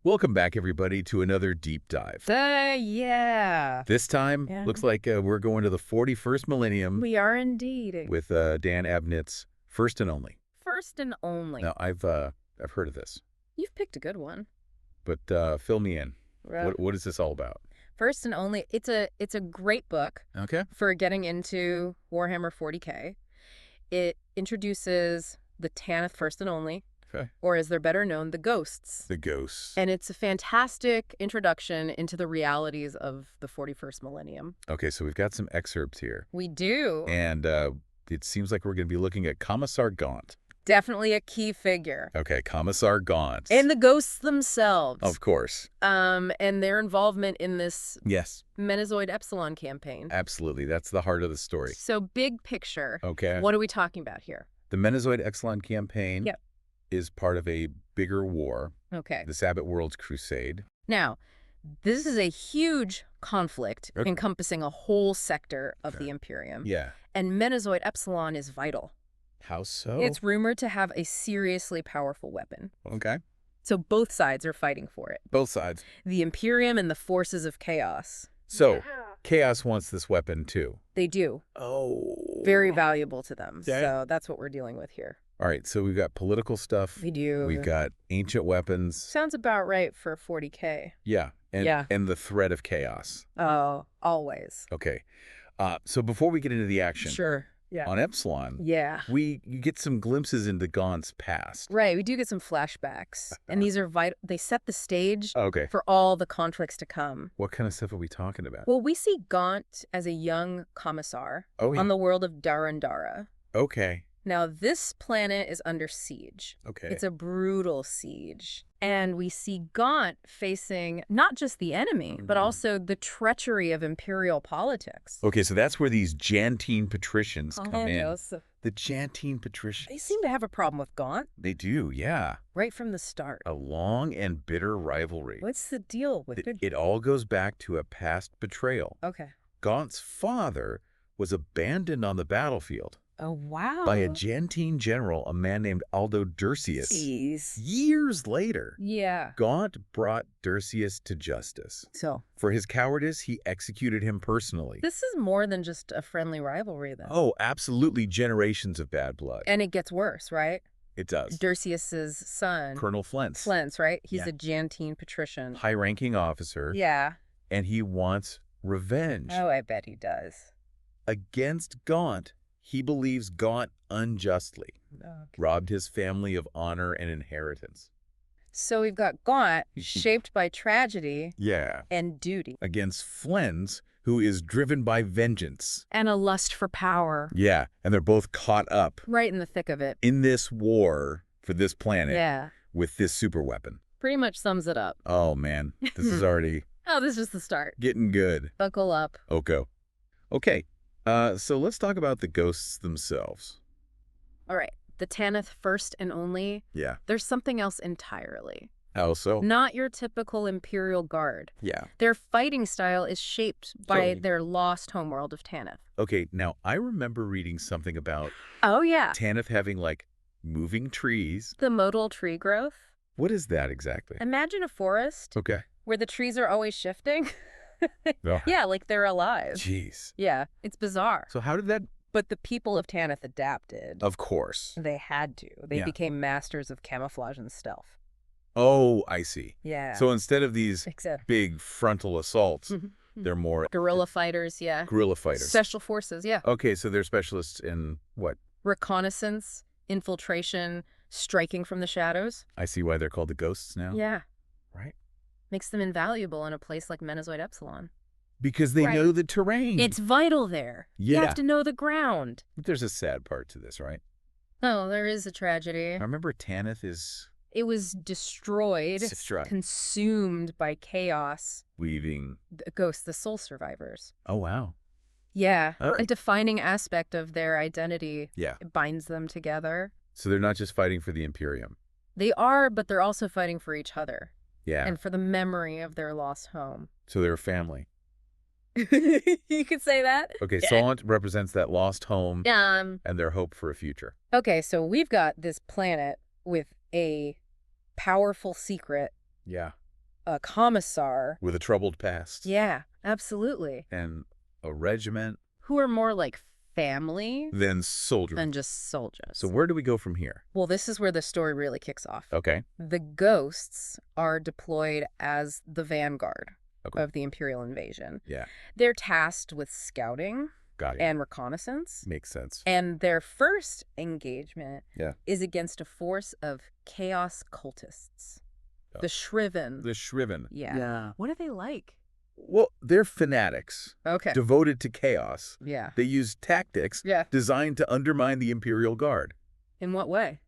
Welcome back, everybody, to another deep dive. Yeah. This time, Yeah. looks like we're going to the 41st millennium We are indeed. with Dan Abnett's First and Only. First and only. Now, I've heard of this, You've picked a good one. but fill me in. Right. What is this all about? First and only. It's a great book Okay. for getting into Warhammer 40K. It introduces the Tanith First and Only, Okay. or as they're better known, the Ghosts. The ghosts. And it's a fantastic introduction into the realities of the 41st millennium. Okay, so we've got some excerpts here. We do. And it seems like we're going to be looking at Commissar Gaunt. Definitely a key figure. Okay, Commissar Gaunt. And the Ghosts themselves. Of course. And their involvement in this Yes. Menazoid Epsilon campaign. Absolutely. That's the heart of the story. So big picture. Okay. What are we talking about here? The Menazoid Epsilon campaign Yep. is part of a bigger war, Okay. the Sabbath Worlds Crusade. Now, this is a huge conflict Okay. encompassing a whole sector of Okay. the Imperium. Yeah. And Menazoid Epsilon is vital. How so? It's rumored to have a seriously powerful weapon. Okay. So both sides are fighting for it. Both sides. The Imperium and the forces of chaos. So, Chaos wants this weapon too. They do. Oh. Very valuable to them. Okay. So that's what we're dealing with here. All right, so we've got political stuff. We do. We've got ancient weapons. Sounds about right for 40K. Yeah. And, Yeah. and the threat of chaos. Oh, always. Okay. So before we get into the action, Sure. Yeah. on Epsilon, Yeah. you get some glimpses into Gaunt's past. Right. We do get some flashbacks. And these are vital. They set the stage Okay. for all the conflicts to come. What kind of stuff are we talking about? Well, we see Gaunt as a young commissar Oh, yeah. on the world of Darandara. Okay. Now, this planet is under siege. Okay. It's a brutal siege. And we see Gaunt facing not just the enemy, but Mhm. also the treachery of imperial politics. Okay, so that's where these Jantine patricians come in. Yes. The Jantine patricians. They seem to have a problem with Gaunt They do, yeah. right from the start. A long and bitter rivalry. What's the deal with it? It all goes back to a past betrayal. Okay. Gaunt's father was abandoned on the battlefield Oh, wow. by a Jantine general, a man named Aldo Dursius. Jeez. Years later, Yeah. Gaunt brought Dursius to justice. So For his cowardice, he executed him personally. this is more than just a friendly rivalry, then. Oh, absolutely generations of bad blood. And it gets worse, right? It does. Dursius's son, Colonel Flint's. Flint's, right? He's Yeah. a Jantine patrician. High-ranking officer. Yeah. And he wants revenge. Oh, I bet he does. Against Gaunt, he believes Gaunt unjustly robbed his family of honor and inheritance. So we've got Gaunt, shaped by tragedy Yeah. and duty. Against Flens, who is driven by vengeance. And a lust for power. Yeah, and they're both caught up Right in the thick of it. in this war for this planet Yeah. with this super weapon. Pretty much sums it up. Oh, man. This is already Oh, this is just the start. getting good. Buckle up. Oko. Okay, so let's talk about the ghosts themselves. All right. The Tanith First and Only. Yeah. There's something else entirely. How so? Not your typical Imperial Guard. Yeah. Their fighting style is shaped by Totally. their lost homeworld of Tanith. Okay, now I remember reading something about Oh, yeah. Tanith having, like, moving trees. The modal tree growth. What is that exactly? Imagine a forest Okay. where the trees are always shifting. Oh, Yeah, like they're alive. jeez. Yeah, it's bizarre. So how did that... But the people of Tanith adapted. Of course. They had to. They Yeah. became masters of camouflage and stealth. Oh, I see. Yeah. So instead of these Except big frontal assaults, they're more guerrilla fighters, yeah. guerrilla fighters. Special forces, yeah. Okay, so they're specialists in what? Reconnaissance, infiltration, striking from the shadows. I see why they're called the ghosts now. Yeah. Right. Makes them invaluable in a place like Menazoid Epsilon. Because they Right. know the terrain. It's vital there. You Yeah. have to know the ground. But there's a sad part to this, right? Oh, there is a tragedy. I remember Tanith is It was destroyed, Destroyed. consumed by chaos. weaving. The ghosts, the soul survivors. Oh, wow. Yeah, All right. a defining aspect of their identity. Yeah. It binds them together. So they're not just fighting for the Imperium. They are, but they're also fighting for each other Yeah. and for the memory of their lost home. So they're a family. You could say that. Okay, Solent represents that lost home Um. and their hope for a future. Okay, so we've got this planet with a powerful secret Yeah. a commissar. With a troubled past. Yeah, absolutely. And a regiment. Who are more like family Than soldiers. than just soldiers. So where do we go from here? Well, this is where the story really kicks off. Okay. The ghosts are deployed as the vanguard of the Imperial invasion. Yeah. They're tasked with scouting Got it. and reconnaissance. Makes sense. And their first engagement Yeah. is against a force of chaos cultists. Oh. The Shriven. The Shriven. Yeah. What are they like? Well, they're fanatics. Okay. Devoted to chaos. Yeah. They use tactics designed to undermine the Imperial Guard. In what way?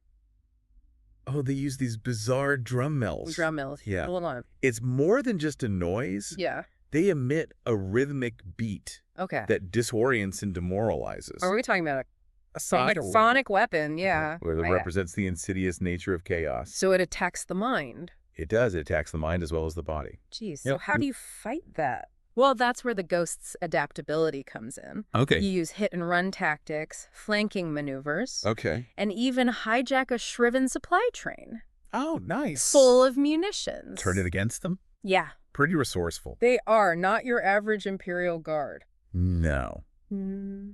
Oh, they use these bizarre drum mills. Drum mills. Yeah. Hold on. It's more than just a noise. Yeah. They emit a rhythmic beat Okay. that disorients and demoralizes. Are we talking about a sonic weapon? Yeah. Where it represents the insidious nature of chaos. So it attacks the mind. It does. It attacks the mind as well as the body. Geez. So how do you fight that? Well, that's where the ghost's adaptability comes in. Okay. You use hit-and-run tactics, flanking maneuvers, Okay. and even hijack a Shriven supply train. Oh, nice. Full of munitions. Turn it against them? Yeah. Pretty resourceful. They are not your average Imperial Guard. No.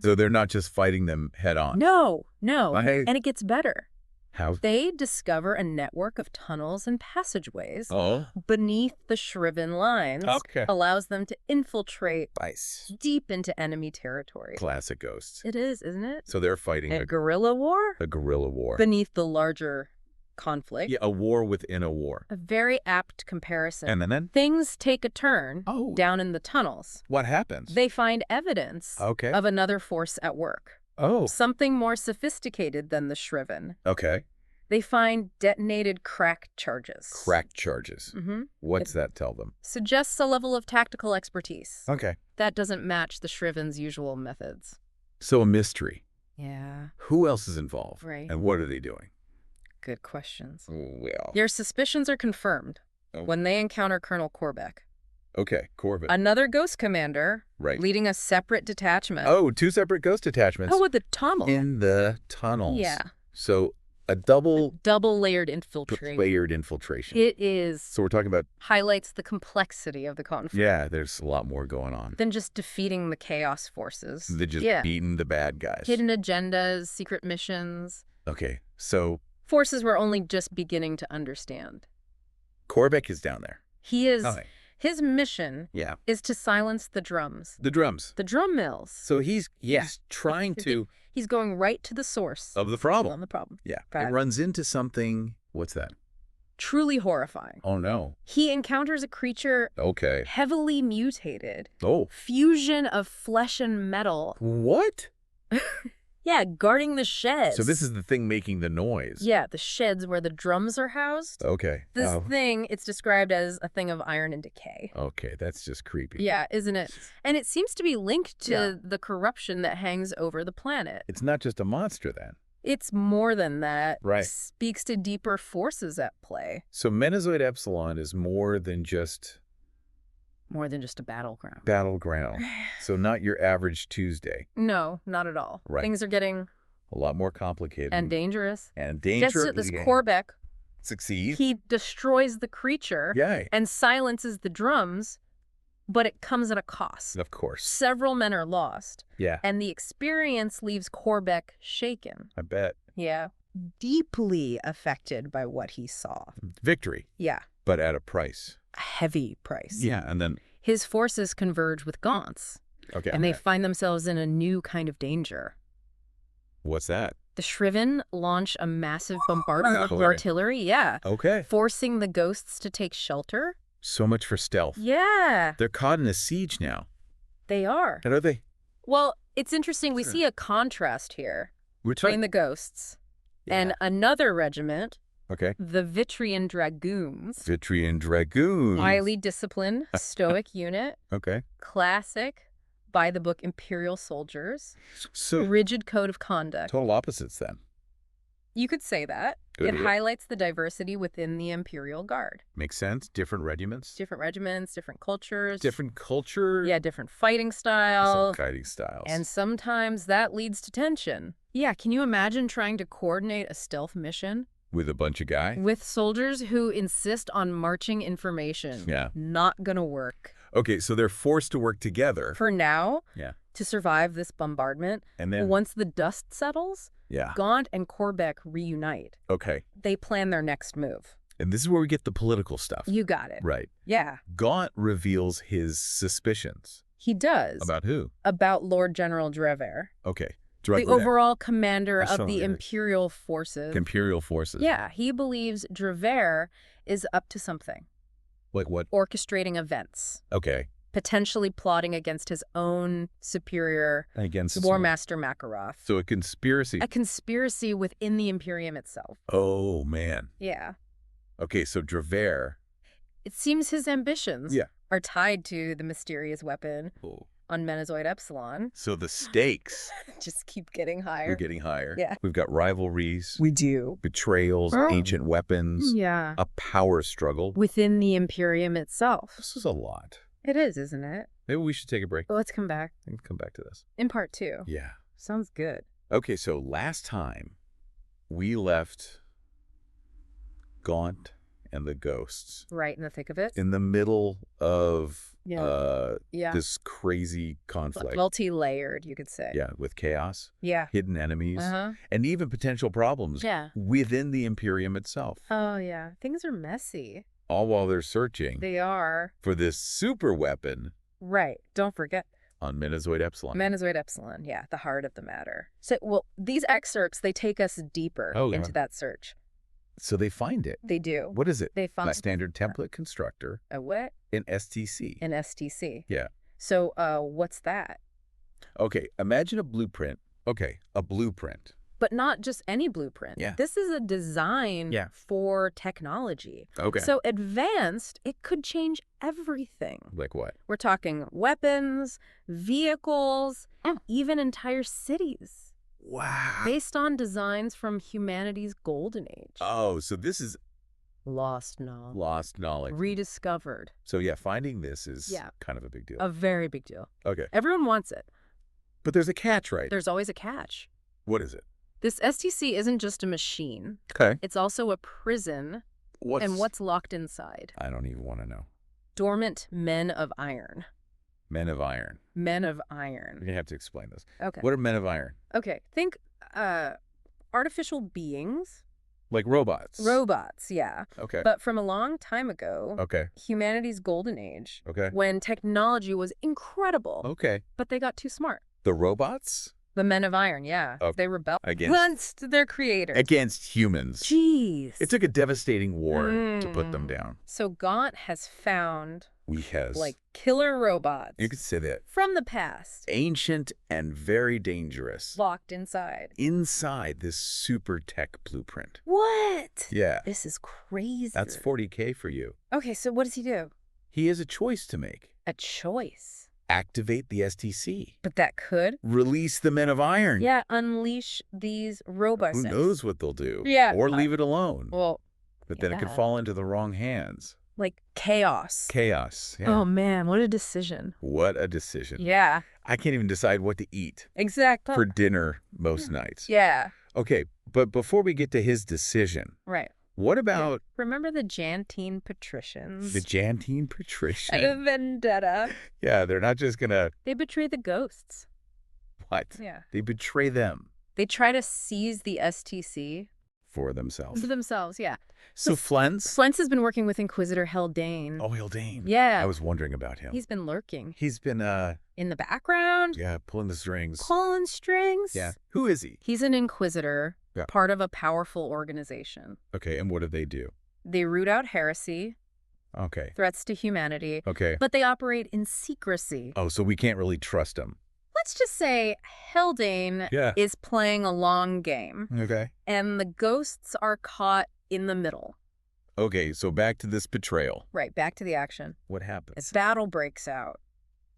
So they're not just fighting them head on. No. Hey. And it gets better. How? They discover a network of tunnels and passageways Oh. beneath the Shriven lines. Okay. Allows them to infiltrate Nice. deep into enemy territory. Classic ghosts. It is, isn't it? So they're fighting A guerrilla war? a guerrilla war. Beneath the larger conflict. Yeah, a war within a war. A very apt comparison. And then? Things take a turn Oh. down in the tunnels. What happens? They find evidence Okay. of another force at work. Oh. Something more sophisticated than the Shriven. Okay. They find detonated crack charges. Crack charges. Mm-hmm. What's that tell them? Suggests a level of tactical expertise. Okay. That doesn't match the Shriven's usual methods. So a mystery. Yeah. Who else is involved? Right. And what are they doing? Good questions. Well. Your suspicions are confirmed when they encounter Colonel Corbeck. Okay, Corbett. Another ghost commander. Right. Leading a separate detachment. Oh, two separate ghost detachments. Oh, with the tunnel. In the tunnels. Yeah. So a double-layered Double-layered infiltration. infiltration. It is. So we're talking about, Highlights the complexity of the conflict. yeah, there's a lot more going on. Than just defeating the chaos forces. They're just beating the bad guys. Hidden agendas, secret missions. Okay, so Forces we're only just beginning to understand. Corbeck is down there. He is. Okay. His mission Yeah. is to silence the drums. The drums. The drum mills. So he's trying to He's going right to the source of the problem. on the problem. Yeah. Right. It runs into something. What's that? Truly horrifying. Oh no. He encounters a creature Okay. heavily mutated. Oh. Fusion of flesh and metal. What? Yeah, guarding the sheds. So this is the thing making the noise. Yeah, the sheds where the drums are housed. Okay. This thing, it's described as a thing of iron and decay. Okay, that's just creepy. Yeah, isn't it? And it seems to be linked to the corruption that hangs over the planet. It's not just a monster then. It's more than that. Right. It speaks to deeper forces at play. So Menazoid Epsilon is more than just More than just a battleground. battleground. So not your average Tuesday. No, not at all. Right. Things are getting... A lot more complicated. And dangerous. And dangerous. Just this Corbeck, Succeed. he destroys the creature Yay. and silences the drums, but it comes at a cost. Of course. Several men are lost, Yeah. and the experience leaves Corbeck shaken. I bet. Yeah. Deeply affected by what he saw. Victory. Yeah. But at a price. A heavy price. Yeah. And then. His forces converge with Gaunt's, Okay. and they find themselves in a new kind of danger. What's that? The Shriven launch a massive bombardment of Artillery. artillery, Okay. forcing the ghosts to take shelter. So much for stealth. Yeah, They're caught in a siege now. they are. And are they? Well, it's interesting. We see a contrast here between the ghosts and another regiment, Okay. the Vitrian Dragoons. Vitrian Dragoons. Highly disciplined, stoic unit, Okay. classic, by-the-book Imperial soldiers, So rigid code of conduct. total opposites then. You could say that. Good. It highlights the diversity within the Imperial Guard. Makes sense. Different regiments. Different regiments, different cultures. Different culture. Yeah, different fighting Some styles. guiding styles. And sometimes that leads to tension. Yeah, can you imagine trying to coordinate a stealth mission With a bunch of guys? With soldiers who insist on marching information. Yeah. Not gonna work. Okay, so they're forced to work together. For now, Yeah. to survive this bombardment. And then? Once the dust settles, Yeah. Gaunt and Corbeck reunite. Okay. They plan their next move. And this is where we get the political stuff. You got it. Right. Yeah. Gaunt reveals his suspicions. He does. About who? About Lord General Drever. Okay. The overall commander of the Imperial Imperial forces. Imperial forces. Yeah, he believes Drever is up to something. Like what? Orchestrating events. Okay. Potentially plotting against his own superior, Against War Master Makarov. So a conspiracy. A conspiracy within the Imperium itself. Oh, man. Yeah. Okay, so Drever. It seems his ambitions Yeah. are tied to the mysterious weapon on Menazoid Epsilon. So the stakes Just keep getting higher. are getting higher. Yeah. We've got rivalries. We do. Betrayals, ancient weapons. Yeah. A power struggle. Within the Imperium itself. This is a lot. It is, isn't it? Maybe we should take a break. Well, let's come back. We can come back to this. In part 2. Yeah. Sounds good. Okay, so last time we left Gaunt and the ghosts Right in the thick of it. in the middle of Yeah. this crazy conflict. Multi-layered, you could say. Yeah, with chaos, Yeah. hidden enemies, Uh-huh. and even potential problems Yeah. within the Imperium itself. Oh, yeah. Things are messy. All while they're searching They are. for this super weapon Right. Don't forget. on Menazoid Epsilon. Menazoid Epsilon. Yeah, the heart of the matter. So, well, these excerpts, they take us deeper into that search. So they find it. They do. What is it? They find A Standard Template Constructor. A what? In STC. An STC. Yeah. So, what's that? Okay, imagine a blueprint. Okay, a blueprint. But not just any blueprint. Yeah. This is a design for technology. Okay. So advanced, it could change everything. Like what? We're talking weapons, vehicles, even entire cities. Wow. Based on designs from humanity's golden age. Oh, so this is Lost knowledge. lost knowledge. Rediscovered. So yeah, finding this is kind of a big deal. A very big deal. Okay. Everyone wants it. But there's a catch, right? There's always a catch. What is it? This STC isn't just a machine. Okay. It's also a prison. And what's locked inside? I don't even want to know. Dormant men of iron. Men of Iron. Men of iron. You're going to have to explain this. Okay. What are Men of Iron? Okay. Think artificial beings. Like robots. Robots, yeah. Okay. But from a long time ago, Okay. humanity's golden age, Okay. when technology was incredible, Okay. but they got too smart. The robots? The men of iron, yeah. Okay. They rebelled Against their creators. Against humans. Jeez. It took a devastating war to put them down. So Gaunt has found, like, killer robots. You could say that. From the past. Ancient and very dangerous. Locked inside. Inside this super tech blueprint. What? Yeah. This is crazy. That's 40K for you. Okay, so what does he do? He has a choice to make. A choice. Activate the STC. But that could. Release the Men of Iron. Yeah, unleash these robots. Who knows what they'll do? Yeah. Or leave it alone. Well, but then it could fall into the wrong hands. Like chaos. Chaos. Yeah. Oh, man, what a decision. What a decision. Yeah. I can't even decide what to eat. Exactly. For dinner most nights. Yeah. Okay, but before we get to his decision. Right. What about... Remember the Jantine patricians? The Jantine patricians. A vendetta. Yeah, they're not just going to... They betray the ghosts. What? Yeah. They betray them. They try to seize the STC. For themselves. For themselves, yeah. So Flens? Flens has been working with Inquisitor Haldane. Oh, Haldane. Yeah. I was wondering about him. He's been lurking. He's been... in the background. Yeah, pulling the strings. Pulling strings. Yeah. Who is he? He's an Inquisitor. Yeah. Part of a powerful organization. Okay, and what do they do? They root out heresy. Okay. Threats to humanity. Okay. But they operate in secrecy. Oh, so we can't really trust them. Let's just say Haldane is playing a long game. Okay. And the ghosts are caught in the middle. Okay, so back to this betrayal. Right, back to the action. What happens? A battle breaks out.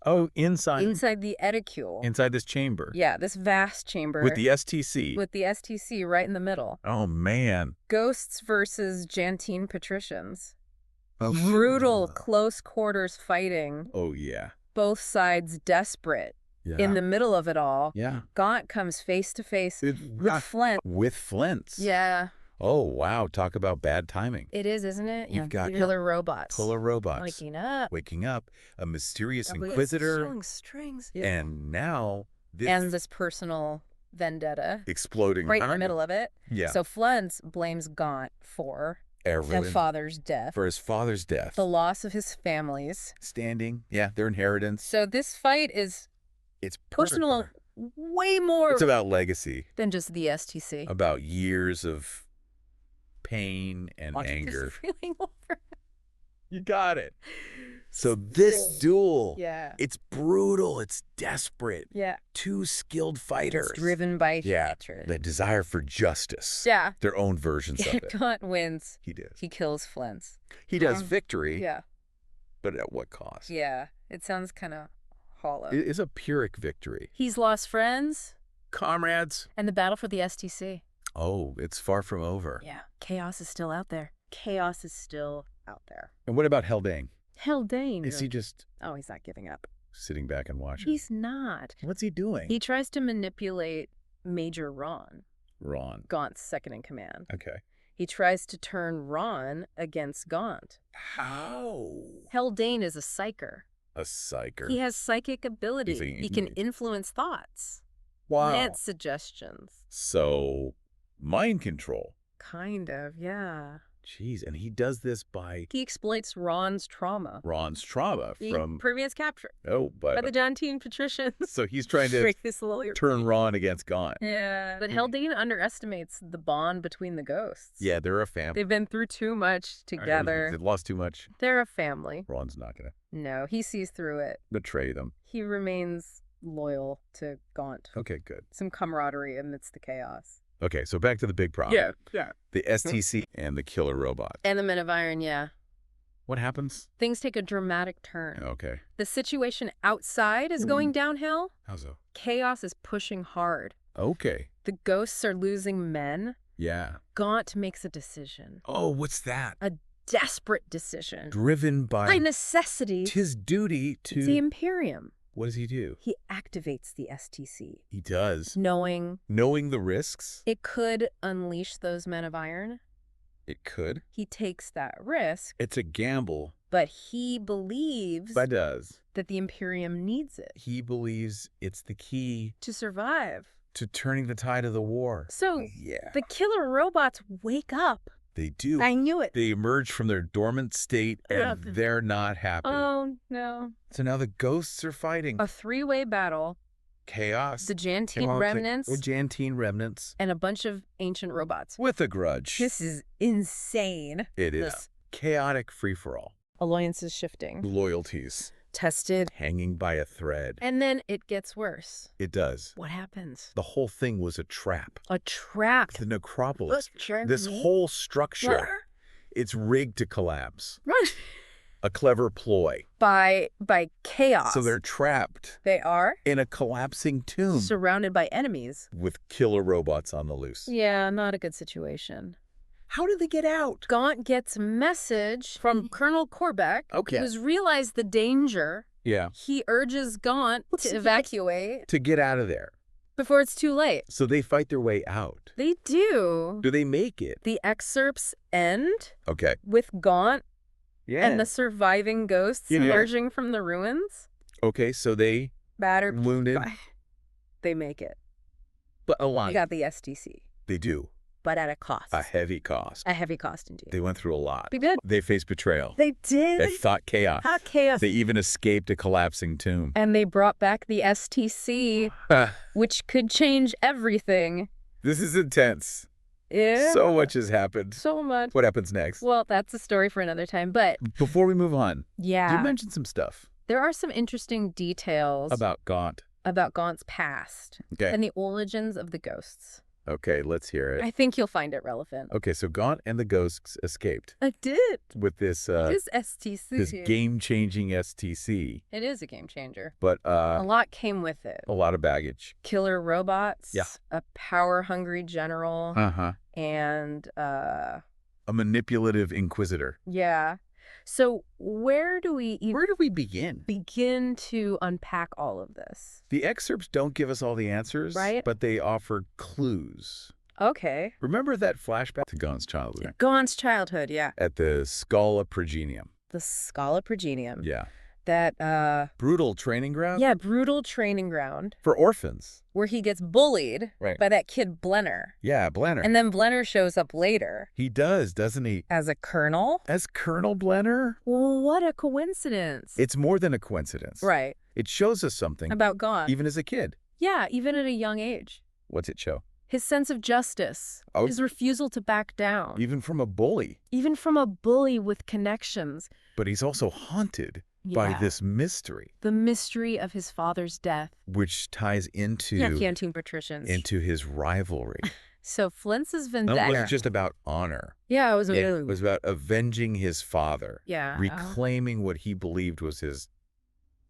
Oh, inside. Inside the Eticule. Inside this chamber. Yeah, this vast chamber. With the STC. With the STC right in the middle. Oh, man. Ghosts versus Jantine patricians. Oh. Brutal, close quarters fighting. Oh, yeah. Both sides desperate. Yeah. In the middle of it all, yeah. Gaunt comes face to face with Flint. With Flint. Yeah. Oh, wow. Talk about bad timing. It is, isn't it? You've got killer robots. Killer robots. Waking up. A mysterious inquisitor. Pulling strings. And now this personal vendetta. Exploding. Right in the middle of it. Yeah. So Flens blames Gaunt for his father's death. For his father's death. The loss of his family's standing. Yeah, their inheritance. So this fight is personal, way more. It's about legacy than just the STC. About years of pain and anger. Feeling over. You got it. So this duel, it's brutal, it's desperate. Yeah. Two skilled fighters. It's driven by hatred. The desire for justice. Yeah. Their own versions of it. Gaunt wins. He does. He kills Flens. He does victory. Yeah. But at what cost? Yeah. It sounds kind of hollow. It is a Pyrrhic victory. He's lost friends. Comrades. And the battle for the STC. Oh, it's far from over. Yeah. Chaos is still out there. Chaos is still out there. And what about Haldane? Haldane. Is he just... Oh, he's not giving up. Sitting back and watching? He's not. What's he doing? He tries to manipulate Major Ron. Ron. Gaunt's second in command. Okay. He tries to turn Ron against Gaunt. How? Haldane is a psyker. A psyker. He has psychic ability. He can influence thoughts. Wow. Plant suggestions. So, mind control. Kind of, yeah. Jeez, and he does this by... He exploits Ron's trauma. From... previous capture. Oh, but... By the Dantine patricians. So he's trying to turn Ron against Gaunt. Yeah. But Haldane underestimates the bond between the ghosts. Yeah, they're a family. They've been through too much together. They've lost too much. They're a family. Ron's not going to... No, he sees through it. Betray them. He remains loyal to Gaunt. Okay, good. Some camaraderie amidst the chaos. Okay, so back to the big problem. Yeah. The STC and the killer robot. And the Men of Iron, yeah. What happens? Things take a dramatic turn. Okay. The situation outside is going downhill. How so? Chaos is pushing hard. Okay. The ghosts are losing men. Yeah. Gaunt makes a decision. Oh, what's that? A desperate decision. Driven by necessity. His duty to... the Imperium. What does he do? He activates the STC. He does. Knowing the risks? It could unleash those Men of Iron. It could. He takes that risk. It's a gamble. But he believes that the Imperium needs it. He believes it's the key to survive. To turning the tide of the war. So the killer robots wake up. They do. I knew it. They emerge from their dormant state and they're not happy. Oh, no. So now the ghosts are fighting. A three-way battle. Chaos. The Jantine remnants. And a bunch of ancient robots. With a grudge. This is insane. It is. Chaotic free-for-all. Alliances shifting. Loyalties. Tested. Hanging by a thread. And then it gets worse. It does. What happens? The whole thing was a trap. A trap. The necropolis. This whole structure, it's rigged to collapse. Right. A clever ploy. By chaos. So they're trapped. They are. In a collapsing tomb. Surrounded by enemies. With killer robots on the loose. Yeah, not a good situation. How did they get out? Gaunt gets a message from Colonel Corbeck, who's realized the danger. Yeah. He urges Gaunt to evacuate. To get out of there. Before it's too late. So they fight their way out. They do. Do they make it? The excerpts end. Okay. With Gaunt and the surviving ghosts emerging from the ruins. Okay, so they... Battered. Wounded. They make it. But alive. They got the STC. They do. But at a cost. A heavy cost. A heavy cost, indeed. They went through a lot. They did. They faced betrayal. They did. They fought chaos. They even escaped a collapsing tomb. And they brought back the STC, which could change everything. This is intense. Yeah. So much has happened. So much. What happens next? Well, that's a story for another time, but... Before we move on. Yeah. You mentioned some stuff. There are some interesting details. About Gaunt. About Gaunt's past. Okay. And the origins of the ghosts. Okay, let's hear it. I think you'll find it relevant. Okay, so Gaunt and the ghosts escaped. I did. With this STC. This game-changing STC. It is a game changer. But a lot came with it. A lot of baggage. Killer robots. Yeah. A power-hungry general. Uh-huh. And a manipulative inquisitor. Yeah. So where do we begin? Begin to unpack all of this? The excerpts don't give us all the answers, right? But they offer clues. Okay. Remember that flashback to Gaunt's childhood? Gaunt's childhood, yeah. At the Scala Progenium. The Scala Progenium. Yeah. That, brutal training ground? Yeah, brutal training ground. For orphans. Where he gets bullied by that kid Blenner. Yeah, Blenner. And then Blenner shows up later. He does, doesn't he? As a colonel? As Colonel Blenner? Well, what a coincidence. It's more than a coincidence. Right. It shows us something. About Gaunt. Even as a kid. Yeah, even at a young age. What's it show? His sense of justice. Oh. His refusal to back down. Even from a bully. Even from a bully with connections. But he's also haunted by this mystery. The mystery of his father's death. Which ties into... Canteen patricians. Into his rivalry. So Flint's vendetta. It wasn't just about honor. Yeah, it was about avenging his father. Yeah. Reclaiming what he believed was his...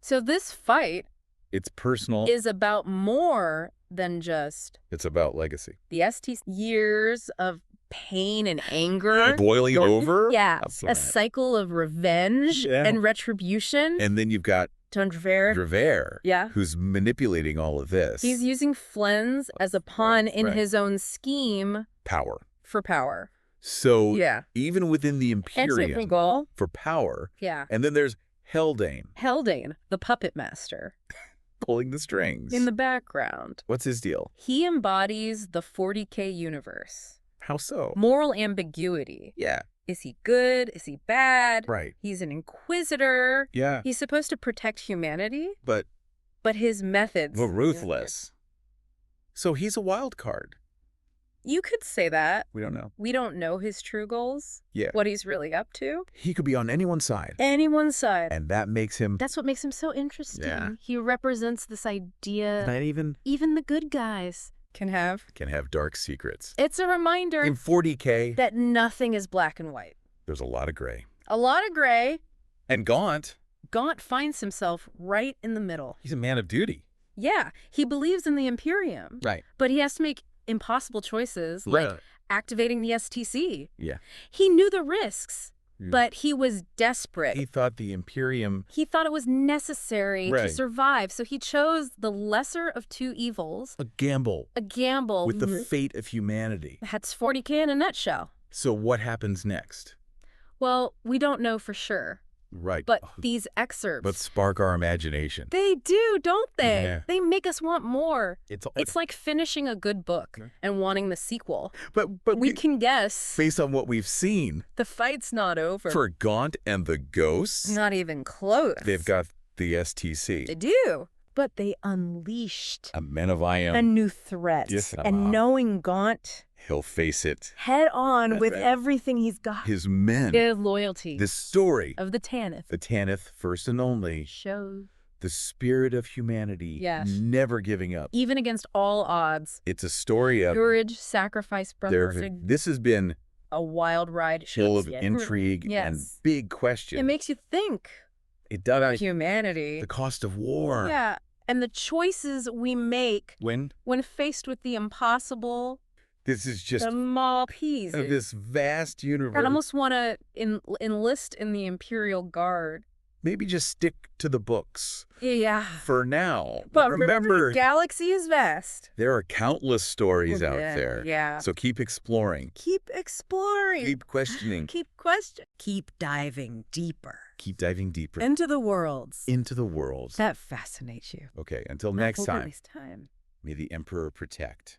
So this fight... It's personal. Is about more than just... It's about legacy. The ST's years of pain and anger. Boiling over? Yeah. A cycle of revenge and retribution. And then you've got... Drever. Yeah. Who's manipulating all of this. He's using Flens as a pawn in his own scheme. Power. For power. So even within the Imperium, for power. Yeah. And then there's Haldane. Haldane, the puppet master. Pulling the strings. In the background. What's his deal? He embodies the 40K universe. How so? Moral ambiguity. Yeah. Is he good? Is he bad? Right. He's an inquisitor. Yeah. He's supposed to protect humanity. But his methods... were ruthless. So he's a wild card. You could say that. We don't know. We don't know his true goals. Yeah. What he's really up to. He could be on anyone's side. Anyone's side. And that makes him... That's what makes him so interesting. Yeah. He represents this idea... Not even the good guys can have dark secrets. It's a reminder... In 40K... that nothing is black and white. There's a lot of gray. A lot of gray. And Gaunt finds himself right in the middle. He's a man of duty. Yeah. He believes in the Imperium. Right. But he has to make impossible choices, like activating the STC. Yeah. He knew the risks, but he was desperate. He thought the Imperium... He thought it was necessary to survive, so he chose the lesser of two evils. A gamble. A gamble. With the fate of humanity. That's 40K in a nutshell. So what happens next? Well, we don't know for sure. Right. But these excerpts... But spark our imagination. They do, don't they? Yeah. They make us want more. It's like finishing a good book and wanting the sequel. But we can guess... Based on what we've seen... The fight's not over. For Gaunt and the Ghosts... Not even close. They've got the STC. They do. But they unleashed... A Menazoid... A new threat. Yes. And knowing Gaunt... He'll face it. Head on with everything he's got. His men. His loyalty. The story. Of the Tanith. The Tanith First and Only. Shows. The spirit of humanity. Yes. Never giving up. Even against all odds. It's a story of... Courage, sacrifice, brotherhood. This has been... A wild ride. Full of intrigue and big questions. It makes you think. It does. Humanity. The cost of war. Yeah. And the choices we make... When faced with the impossible... This is just the small piece of this vast universe. I almost want to enlist in the Imperial Guard. Maybe just stick to the books. Yeah. For now. But remember, the galaxy is vast. There are countless stories out there. Yeah. So keep exploring. Keep exploring. Keep questioning. Keep questioning. Keep diving deeper. Keep diving deeper. Into the worlds. Into the worlds. That fascinates you. Okay, until next time. Time. May the Emperor protect.